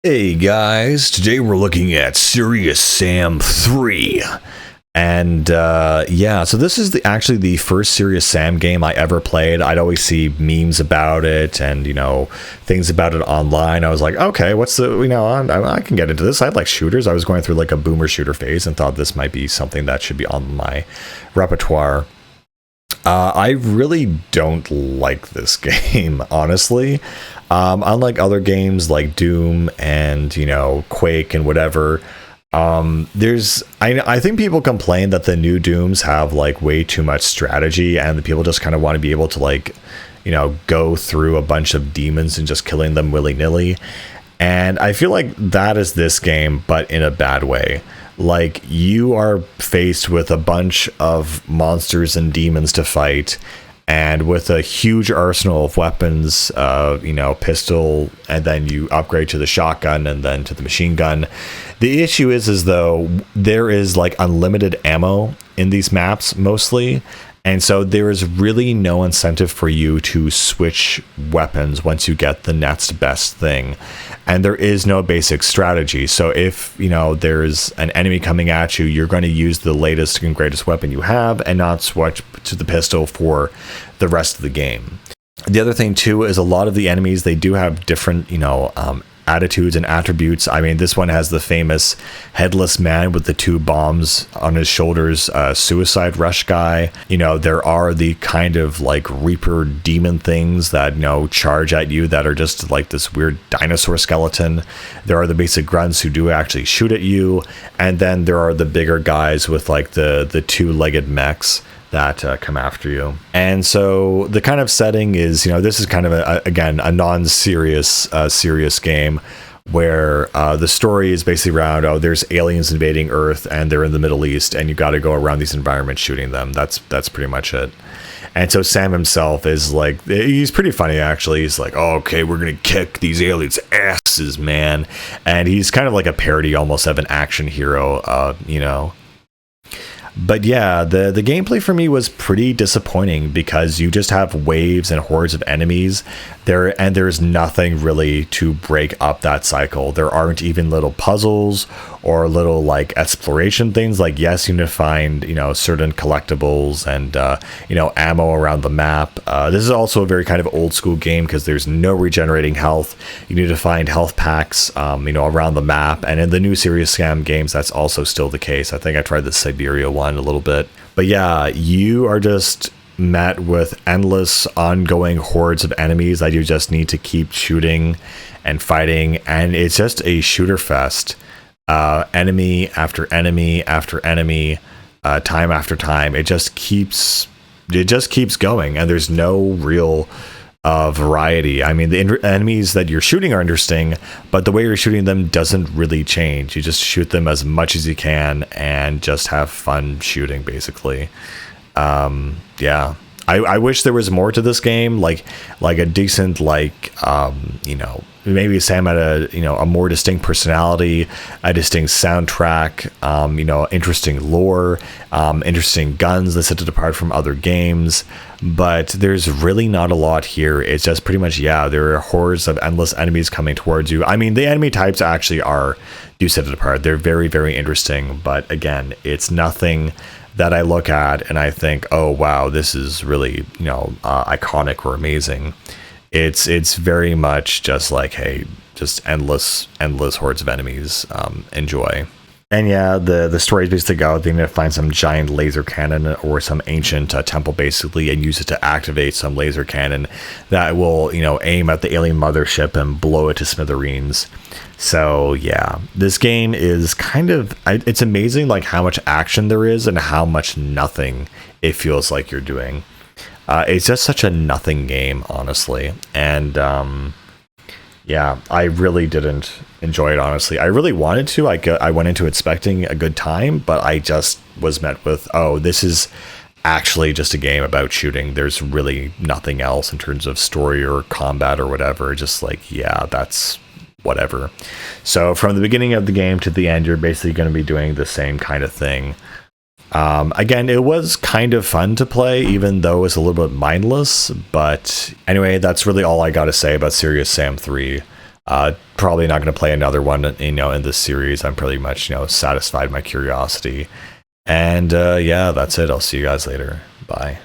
Hey guys, today we're looking at Serious Sam 3. And yeah, so this is actually the first Serious Sam game I ever played. I'd always see memes about it and, things about it online. I was like, okay, what's the, I can get into this. I like shooters. I was going through like a boomer shooter phase and thought this might be something that should be on my repertoire. I really don't like this game, honestly. Unlike other games like Doom and, Quake and whatever, I think people complain that the new Dooms have like way too much strategy and the people just kind of want to be able to go through a bunch of demons and just killing them willy-nilly. And I feel like that is this game, but in a bad way. Like, you are faced with a bunch of monsters and demons to fight, and with a huge arsenal of weapons, pistol, and then you upgrade to the shotgun and then to the machine gun. The issue is though, there is like unlimited ammo in these maps mostly. And so there is really no incentive for you to switch weapons once you get the next best thing. And there is no basic strategy. So if, there's an enemy coming at you, you're going to use the latest and greatest weapon you have and not switch to the pistol for the rest of the game. The other thing too is a lot of the enemies, they do have different, attitudes and attributes. I mean, this one has the famous headless man with the two bombs on his shoulders, suicide rush guy. There are the kind of like Reaper demon things that, charge at you that are just like this weird dinosaur skeleton. There are the basic grunts who do actually shoot at you. And then there are the bigger guys with like the two-legged mechs that come after you. And so the kind of setting is, this is kind of a non-serious serious game where the story is basically around, there's aliens invading Earth and they're in the Middle East and you got to go around these environments shooting them. That's pretty much it. And so Sam himself is like, he's pretty funny actually. He's like, oh, okay, we're gonna kick these aliens' asses, man. And he's kind of like a parody almost of an action hero, But yeah, the gameplay for me was pretty disappointing because you just have waves and hordes of enemies there, and there's nothing really to break up that cycle. There aren't even little puzzles or little like exploration things. Like, yes, you need to find certain collectibles and ammo around the map. This is also a very kind of old school game because there's no regenerating health. You need to find health packs around the map, and in the new Serious Sam games that's also still the case. I think I tried the Siberia one a little bit, but yeah, you are just met with endless ongoing hordes of enemies that you just need to keep shooting and fighting, and it's just a shooter fest. Enemy after enemy after enemy, time after time. It just keeps going, and there's no real variety. I mean, the enemies that you're shooting are interesting, but the way you're shooting them doesn't really change. You just shoot them as much as you can and just have fun shooting, basically. Yeah, I wish there was more to this game, like a decent, maybe Sam had a more distinct personality, a distinct soundtrack, interesting lore, interesting guns that set it apart from other games. But there's really not a lot here. It's just pretty much, there are hordes of endless enemies coming towards you. I mean, the enemy types actually do set it apart. They're very, very interesting. But again, it's nothing that I look at and I think, oh, wow, this is really, iconic or amazing. It's very much just like, hey, just endless hordes of enemies. Enjoy. And yeah, the story is basically they need to find some giant laser cannon or some ancient temple basically, and use it to activate some laser cannon that will, aim at the alien mothership and blow it to smithereens. So yeah, this game is it's amazing like how much action there is and how much nothing it feels like you're doing. It's just such a nothing game, honestly. And yeah, I really didn't enjoy it, honestly. I really wanted to. I went into expecting a good time, but I just was met with, oh, this is actually just a game about shooting. There's really nothing else in terms of story or combat or whatever. Just like, yeah, that's whatever. So from the beginning of the game to the end, you're basically going to be doing the same kind of thing. Again, it was kind of fun to play, even though it's a little bit mindless. But anyway, that's really all I got to say about Serious Sam 3. Probably not going to play another one, in this series. I'm pretty much, satisfied my curiosity. And yeah, that's it. I'll see you guys later. Bye.